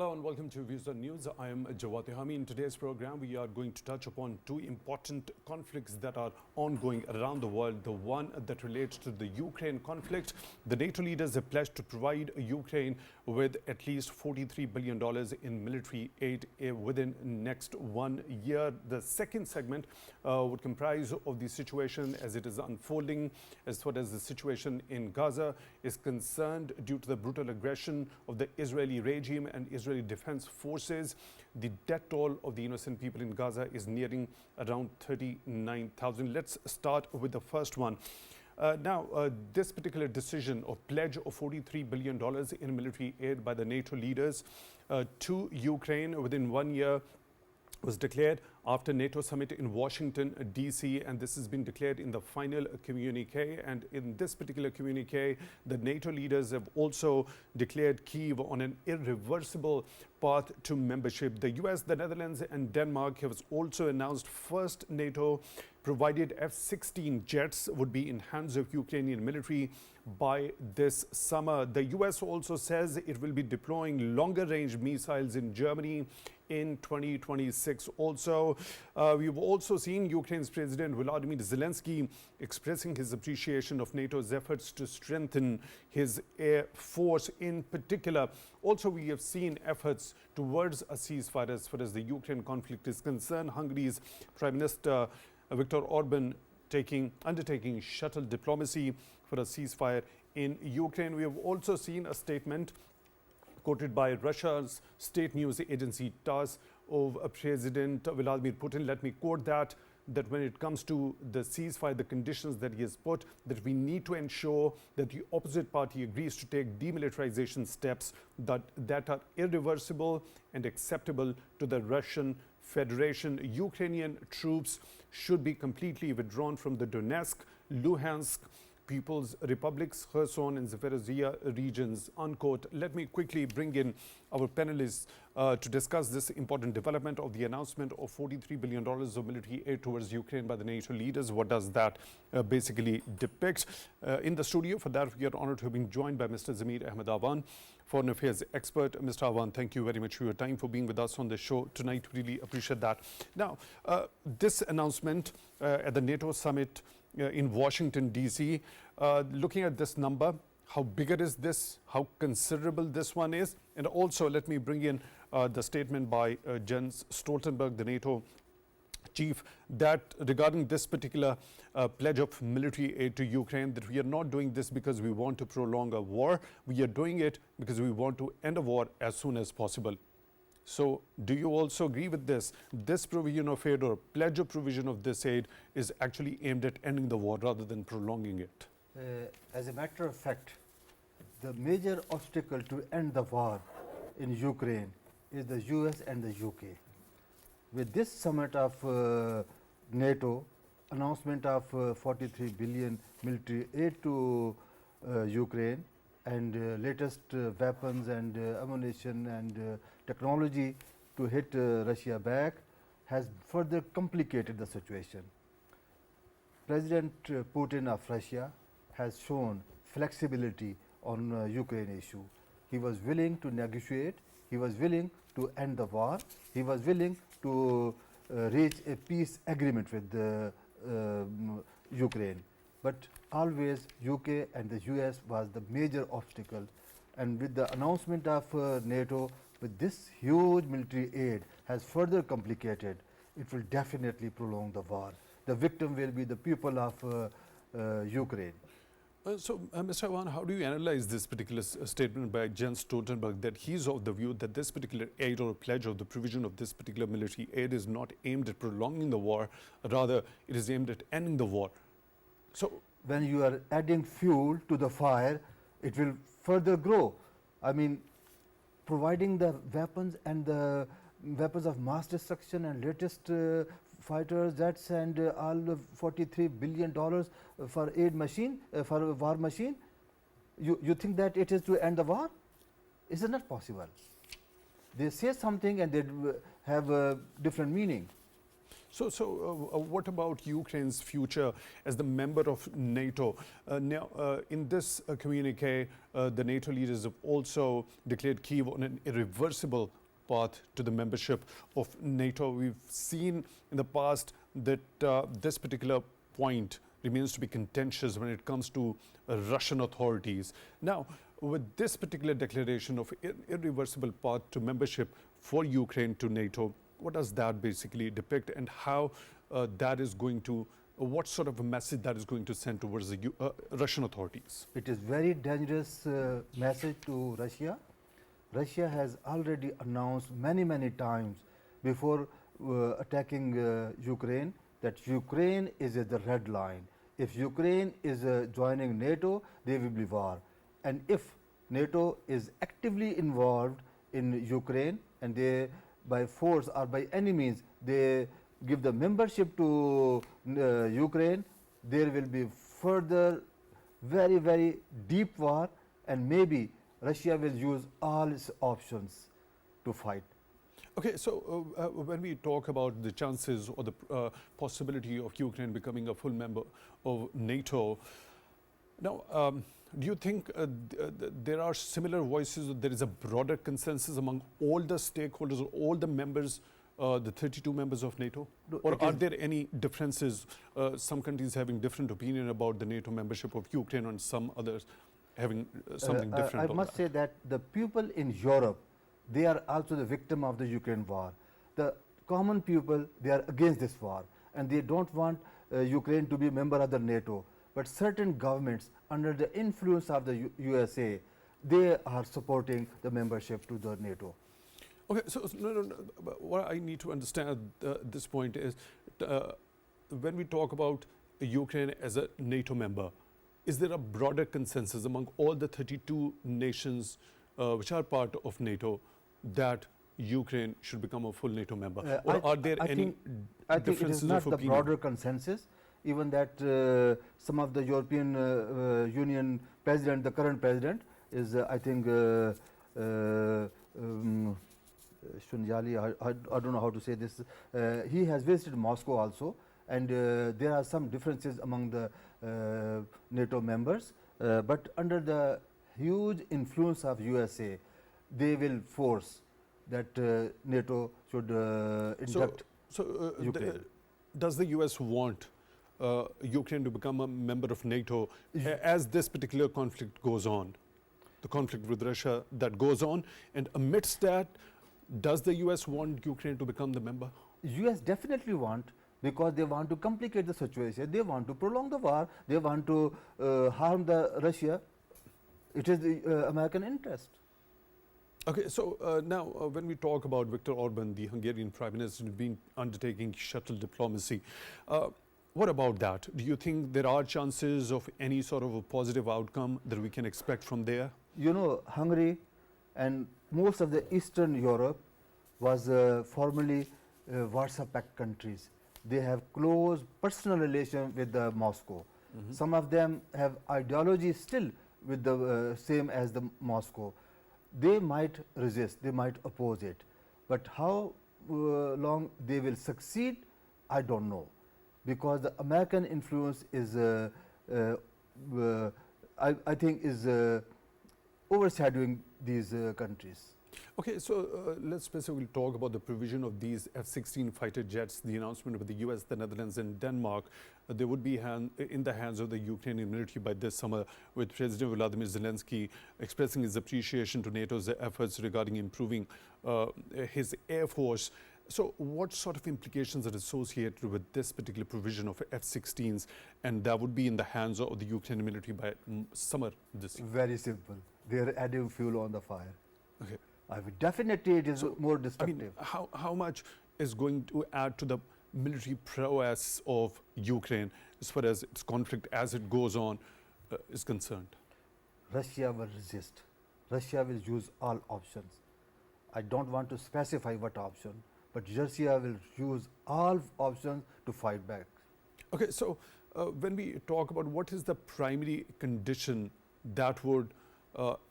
Hello and welcome to Views on News. I am Jawad. Tehami. In today's program, we are going to touch upon two important conflicts that are ongoing around the world. The one that relates to the Ukraine conflict. The NATO leaders have pledged to provide Ukraine with at least $43 billion in military aid within next 1 year. The second segment would comprise of the situation as it is unfolding as far as the situation in Gaza is concerned due to the brutal aggression of the Israeli regime and Israeli Defense Forces. The death toll of the innocent people in Gaza is nearing around 39,000. Let's start with the first one. This particular decision of pledge of $43 billion in military aid by the NATO leaders to Ukraine within 1 year was declared after NATO summit in Washington, D.C., and this has been declared in the final communique. And in this particular communique, the NATO leaders have also declared Kyiv on an irreversible path to membership. The US, the Netherlands and Denmark have also announced first NATO provided F-16 jets would be in hands of Ukrainian military by this summer. The US also says it will be deploying longer range missiles in Germany in 2026. Also, we've also seen Ukraine's President Volodymyr Zelensky expressing his appreciation of NATO's efforts to strengthen his air force in particular. Also, we have seen efforts towards a ceasefire as far as the Ukraine conflict is concerned. Hungary's Prime Minister Viktor Orban undertaking shuttle diplomacy for a ceasefire in Ukraine. We have also seen a statement quoted by Russia's state news agency TASS of President Vladimir Putin. Let me quote that when it comes to the ceasefire, the conditions that he has put, that we need to ensure that the opposite party agrees to take demilitarization steps that are irreversible and acceptable to the Russian Federation. Ukrainian troops should be completely withdrawn from the Donetsk, Luhansk People's Republics, Kherson and Zaporizhia regions, unquote. Let me quickly bring in our panelists to discuss this important development of the announcement of $43 billion of military aid towards Ukraine by the NATO leaders. What does that basically depict? In the studio for that, we are honored to have been joined by Mr. Zamir Ahmad Awan, foreign affairs expert. Mr. Awan, thank you very much for your time, for being with us on the show tonight. Really appreciate that. Now, this announcement at the NATO summit in Washington, D.C., looking at this number, how bigger is this? How considerable this one is? And also, let me bring in the statement by Jens Stoltenberg, the NATO chief, that regarding this particular pledge of military aid to Ukraine, that we are not doing this because we want to prolong a war. We are doing it because we want to end a war as soon as possible. So do you also agree with this? This provision of aid or pledge of provision of this aid is actually aimed at ending the war rather than prolonging it? As a matter of fact, the major obstacle to end the war in Ukraine is the US and the UK. With this summit of NATO, announcement of 43 billion military aid to Ukraine, and latest weapons and ammunition and technology to hit Russia back has further complicated the situation. President Putin of Russia has shown flexibility on Ukraine issue. He was willing to negotiate, he was willing to end the war, he was willing to reach a peace agreement with Ukraine. But always UK and the US was the major obstacle, and with the announcement of NATO with this huge military aid has further complicated. It will definitely prolong the war. The victim will be the people of Ukraine. Mr. Awan, how do you analyze this particular statement by Jens Stoltenberg, that he's of the view that this particular aid or pledge of the provision of this particular military aid is not aimed at prolonging the war, rather it is aimed at ending the war? So when you are adding fuel to the fire, it will further grow. I mean, providing the weapons and the weapons of mass destruction and latest fighter jets and all the $43 billion for aid machine, for a war machine, you think that it is to end the war? Is it not possible? They say something and they have a different meaning. What about Ukraine's future as the member of NATO? In this communique, the NATO leaders have also declared Kyiv on an irreversible path to the membership of NATO. We've seen in the past that this particular point remains to be contentious when it comes to Russian authorities. Now, with this particular declaration of irreversible path to membership for Ukraine to NATO, what does that basically depict, and how that is going to, what sort of a message that is going to send towards the Russian authorities? It is very dangerous message to Russia. Russia has already announced many times before attacking Ukraine that Ukraine is at the red line. If Ukraine is joining NATO, there will be war. And if NATO is actively involved in Ukraine and they by force or by any means they give the membership to Ukraine, there will be further very deep war, and maybe Russia will use all its options to fight. Okay, so when we talk about the chances or the possibility of Ukraine becoming a full member of NATO, now, do you think there are similar voices, or there is a broader consensus among all the stakeholders or all the members, the 32 members of NATO? No, or are there any differences, some countries having different opinion about the NATO membership of Ukraine and some others having something different? I must say that the people in Europe, they are also the victim of the Ukraine war. The common people, they are against this war and they don't want Ukraine to be a member of the NATO. But certain governments under the influence of the USA, they are supporting the membership to the NATO. Okay, so no, what I need to understand at this point is when we talk about Ukraine as a NATO member, is there a broader consensus among all the 32 nations which are part of NATO that Ukraine should become a full NATO member? Or are there any differences it is not of the opinion? broader consensus. Even that some of the European Union president, the current president, is I think Shunjali, I don't know how to say this. He has visited Moscow also, and there are some differences among the NATO members. But under the huge influence of USA, they will force that NATO should induct Ukraine. Does the US want Ukraine to become a member of NATO as this particular conflict goes on, the conflict with Russia that goes on, and amidst that, does the US want Ukraine to become the member? US definitely want, because they want to complicate the situation, they want to prolong the war, they want to harm the Russia. It is the American interest. Okay, so now when we talk about Viktor Orban, the Hungarian Prime Minister, being undertaking shuttle diplomacy, what about that? Do you think there are chances of any sort of a positive outcome that we can expect from there? You know, Hungary and most of the Eastern Europe was formerly Warsaw Pact countries. They have close personal relation with Moscow. Some of them have ideology still with the same as the Moscow. They might resist, they might oppose it, but how long they will succeed, I don't know, because the American influence is, I think, is overshadowing these countries. Okay, so let's specifically talk about the provision of these F-16 fighter jets, the announcement by the US, the Netherlands and Denmark. They would be in the hands of the Ukrainian military by this summer, with President Volodymyr Zelensky expressing his appreciation to NATO's efforts regarding improving his air force. So what sort of implications are associated with this particular provision of F-16s, and that would be in the hands of the Ukrainian military by summer this year? Very simple. They are adding fuel on the fire. Okay. Definitely it is more destructive. I mean, how much is going to add to the military prowess of Ukraine as far as its conflict as it goes on is concerned? Russia will resist. Russia will use all options. I don't want to specify what option, but Russia will use all options to fight back. Okay, so when we talk about what is the primary condition that would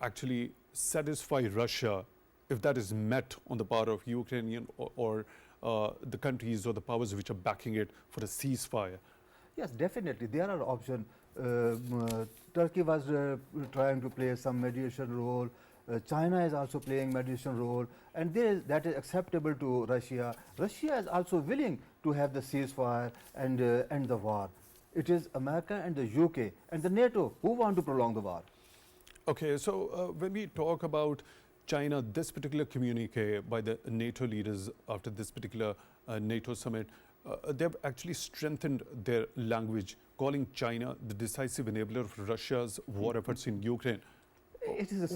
actually satisfy Russia, if that is met on the part of Ukrainian or the countries or the powers which are backing it for a ceasefire? Yes, definitely. There are options. Turkey was trying to play some mediation role. China is also playing mediation role, and that is acceptable to Russia. Russia is also willing to have the ceasefire and end the war. It is America and the UK and the NATO who want to prolong the war. Okay, so when we talk about China, this particular communique by the NATO leaders after this particular NATO summit, they've actually strengthened their language, calling China the decisive enabler of Russia's war efforts in Ukraine.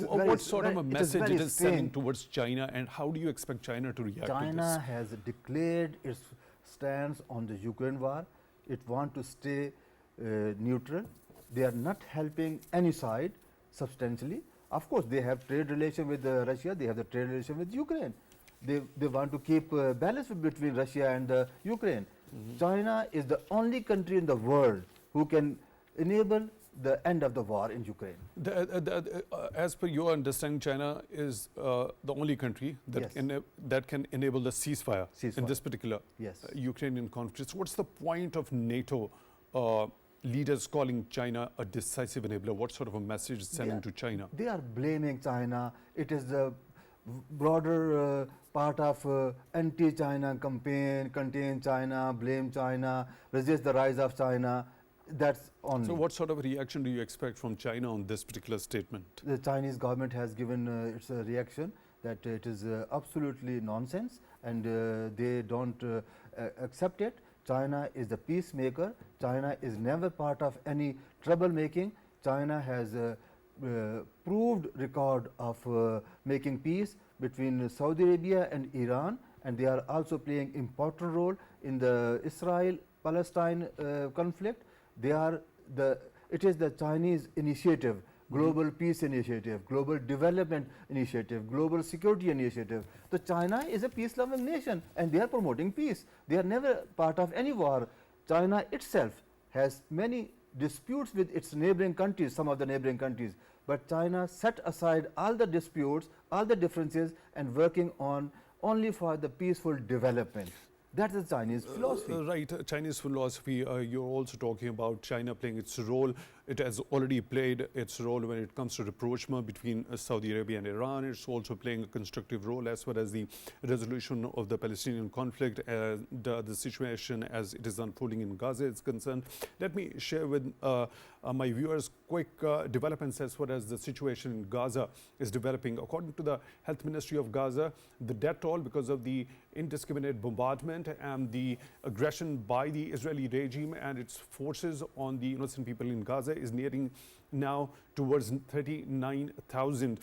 What sort of a message it is sending towards China, and how do you expect China to react to this? China has declared its stance on the Ukraine war. It wants to stay neutral. They are not helping any side substantially. Of course, they have trade relation with Russia. They have the trade relation with Ukraine. They want to keep balance between Russia and Ukraine. China is the only country in the world who can enable the end of the war in Ukraine. As per your understanding, China is the only country that, yes, that can enable the ceasefire in this particular Ukrainian conflict. So what's the point of NATO leaders calling China a decisive enabler? What sort of a message is sending to China? They are blaming China. It is the broader part of anti-China campaign, contain China, blame China, resist the rise of China. That's only. So what sort of reaction do you expect from China on this particular statement? The Chinese government has given its reaction that it is absolutely nonsense, and they don't accept it. China is the peacemaker. China is never part of any troublemaking. China has proved record of making peace between Saudi Arabia and Iran, and they are also playing important role in the Israel-Palestine conflict. It is the Chinese initiative, global peace initiative, global development initiative, global security initiative. So China is a peace-loving nation, and they are promoting peace. They are never part of any war. China itself has many disputes with its neighboring countries, some of the neighboring countries. But China set aside all the disputes, all the differences, and working on only for the peaceful development. That is Chinese philosophy. Right, Chinese philosophy. You're also talking about China playing its role. It has already played its role when it comes to rapprochement between Saudi Arabia and Iran. It's also playing a constructive role as far as the resolution of the Palestinian conflict, the situation as it is unfolding in Gaza is concerned. Let me share with my viewers quick developments as far as the situation in Gaza is developing. According to the Health Ministry of Gaza, the death toll because of the indiscriminate bombardment and the aggression by the Israeli regime and its forces on the innocent people in Gaza is nearing now towards 39,000.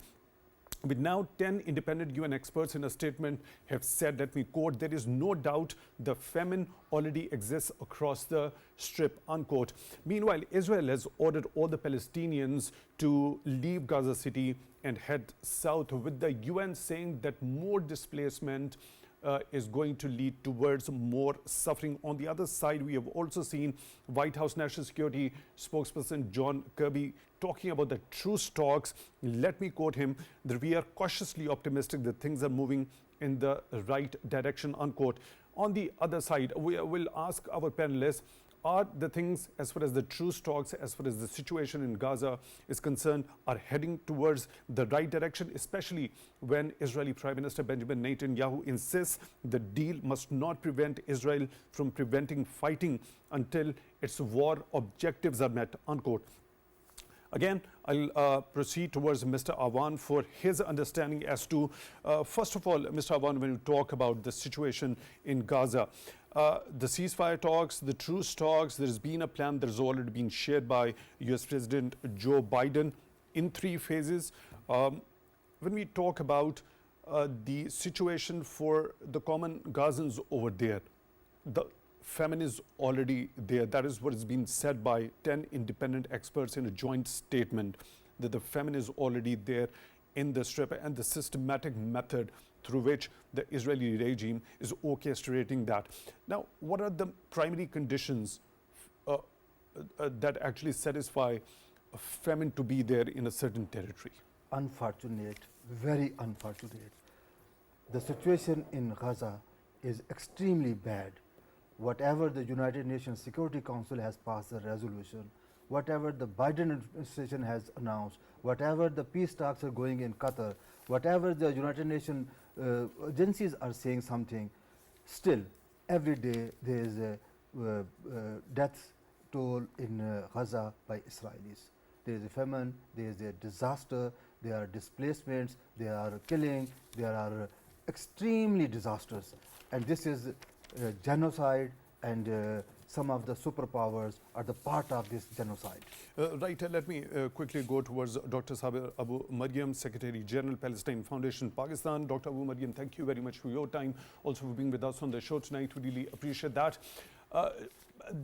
With now 10 independent UN experts in a statement have said, let me quote, there is no doubt the famine already exists across the strip, unquote. Meanwhile, Israel has ordered all the Palestinians to leave Gaza City and head south, with the UN saying that more displacement is going to lead towards more suffering. On the other side, we have also seen White House National Security spokesperson John Kirby talking about the truce talks. Let me quote him, that we are cautiously optimistic that things are moving in the right direction, unquote. On the other side, we will ask our panelists, are the things as far as the truce talks, as far as the situation in Gaza is concerned, are heading towards the right direction, especially when Israeli Prime Minister Benjamin Netanyahu insists the deal must not prevent Israel from preventing fighting until its war objectives are met, unquote. Again, I'll proceed towards Mr. Awan for his understanding as to, first of all, Mr. Awan, when you talk about the situation in Gaza, the ceasefire talks, the truce talks, there's been a plan that has already been shared by US President Joe Biden in 3 phases. When we talk about the situation for the common Gazans over there, the famine is already there. That is what has been said by 10 independent experts in a joint statement, that the famine is already there in the strip, and the systematic method through which the Israeli regime is orchestrating that. Now, what are the primary conditions that actually satisfy a famine to be there in a certain territory? Unfortunate, very unfortunate. The situation in Gaza is extremely bad. Whatever the United Nations Security Council has passed a resolution, whatever the Biden administration has announced, whatever the peace talks are going in Qatar, whatever the United Nations agencies are saying something, still every day there is a death toll in Gaza by Israelis. There is a famine, there is a disaster, there are displacements, there are killing, there are extremely disasters, and this is genocide, and some of the superpowers are the part of this genocide. Right, let me quickly go towards Dr. Sabir Abu Maryam, Secretary General, Palestine Foundation, Pakistan. Dr. Abu Maryam, thank you very much for your time, also for being with us on the show tonight. We really appreciate that.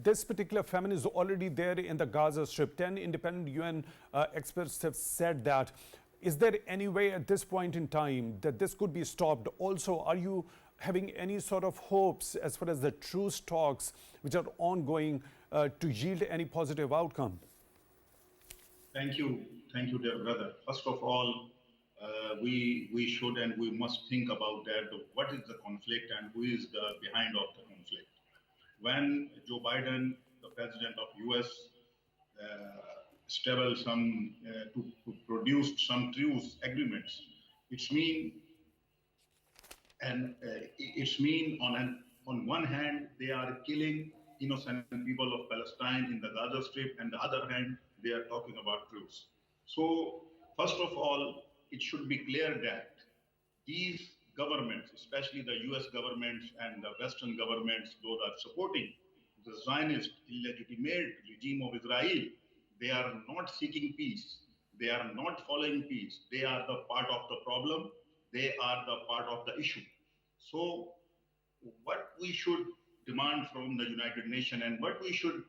This particular famine is already there in the Gaza Strip. 10 independent UN experts have said that. Is there any way at this point in time that this could be stopped? Also, are you having any sort of hopes as far as the truce talks which are ongoing to yield any positive outcome? Thank you, dear brother. First of all, we should and we must think about that. What is the conflict and who is the behind of the conflict? When Joe Biden, the president of US, established some to produce some truce agreements, it's mean on one hand they are killing innocent people of Palestine in the Gaza Strip, and the other hand they are talking about truce. So first of all, it should be clear that these governments, especially the US governments and the Western governments, those are supporting the Zionist illegitimate regime of Israel, they are not seeking peace. They are not following peace. They are the part of the problem. They are the part of the issue. So what we should demand from the United Nations and what we should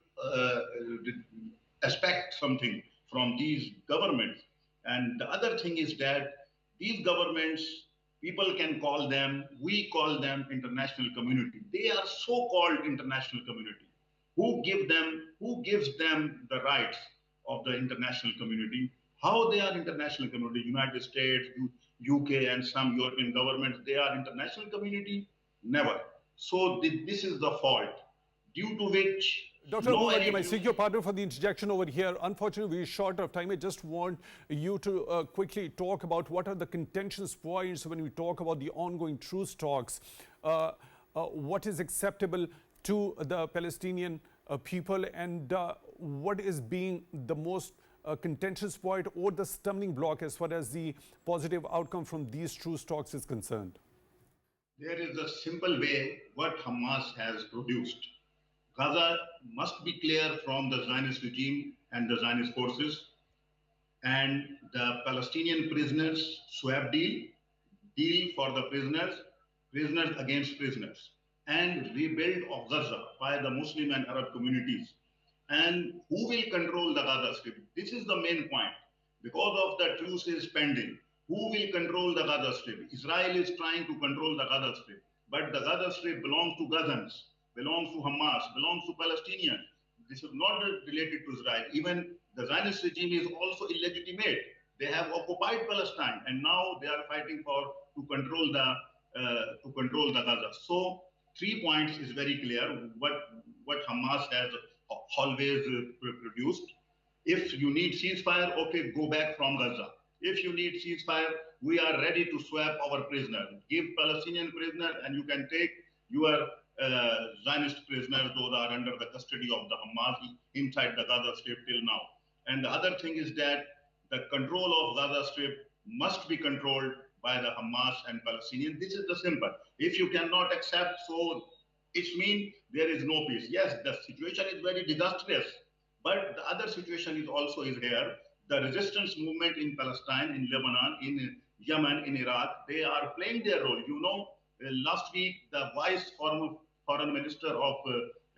expect something from these governments. And the other thing is that these governments, people can call them, we call them international community. They are so-called international community. Who gives them the rights of the international community? How they are international community? United States, UK, and some European governments, they are international community? Never. So this is the fault, due to which Dr. Abu Maryam, I seek your pardon for the interjection over here. Unfortunately, we're short of time. I just want you to quickly talk about what are the contentious points when we talk about the ongoing truce talks. What is acceptable to the Palestinian people, and what is being the most contentious point or the stumbling block as far as the positive outcome from these truce talks is concerned? There is a simple way what Hamas has produced. Gaza must be clear from the Zionist regime and the Zionist forces, and the Palestinian prisoners swap deal for the prisoners against prisoners, and rebuild of Gaza by the Muslim and Arab communities. And who will control the Gaza Strip? This is the main point. Because of the truce is pending, who will control the Gaza Strip? Israel is trying to control the Gaza Strip, but the Gaza Strip belongs to Gazans, belongs to Hamas, belongs to Palestinians. This is not related to Israel. Even the Zionist regime is also illegitimate. They have occupied Palestine, and now they are fighting to control the Gaza. So 3 points is very clear. What Hamas has always produced. If you need ceasefire, okay, go back from Gaza. If you need ceasefire, we are ready to swap our prisoner. Give Palestinian prisoner, and you can take your Zionist prisoners. Those are under the custody of the Hamas inside the Gaza Strip till now. And the other thing is that the control of Gaza Strip must be controlled by the Hamas and Palestinians. This is the simple. If you cannot accept, so it means there is no peace. Yes, the situation is very disastrous, but the other situation is also here. The resistance movement in Palestine, in Lebanon, in Yemen, in Iraq, they are playing their role. You know, last week, the vice foreign minister of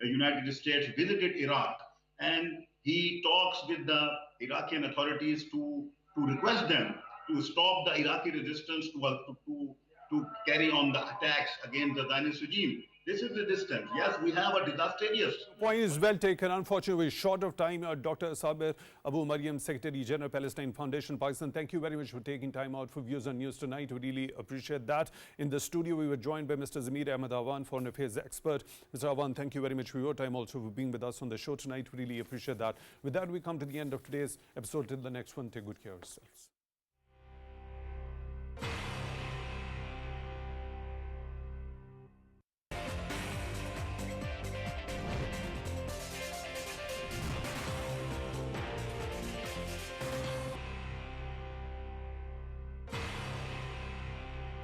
the United States visited Iraq, and he talks with the Iraqi authorities to request them to stop the Iraqi resistance to carry on the attacks against the Zionist regime. This is the distance. Yes, we have a disastrous. Point is well taken. Unfortunately, we're short of time. Dr. Sabir Abu Maryam, Secretary General, Palestine Foundation, Pakistan. Thank you very much for taking time out for Views on News tonight. We really appreciate that. In the studio, we were joined by Mr. Zamir Ahmad Awan, Foreign Affairs expert. Mr. Awan, thank you very much for your time, also for being with us on the show tonight. We really appreciate that. With that, we come to the end of today's episode. Till the next one, take good care of yourselves.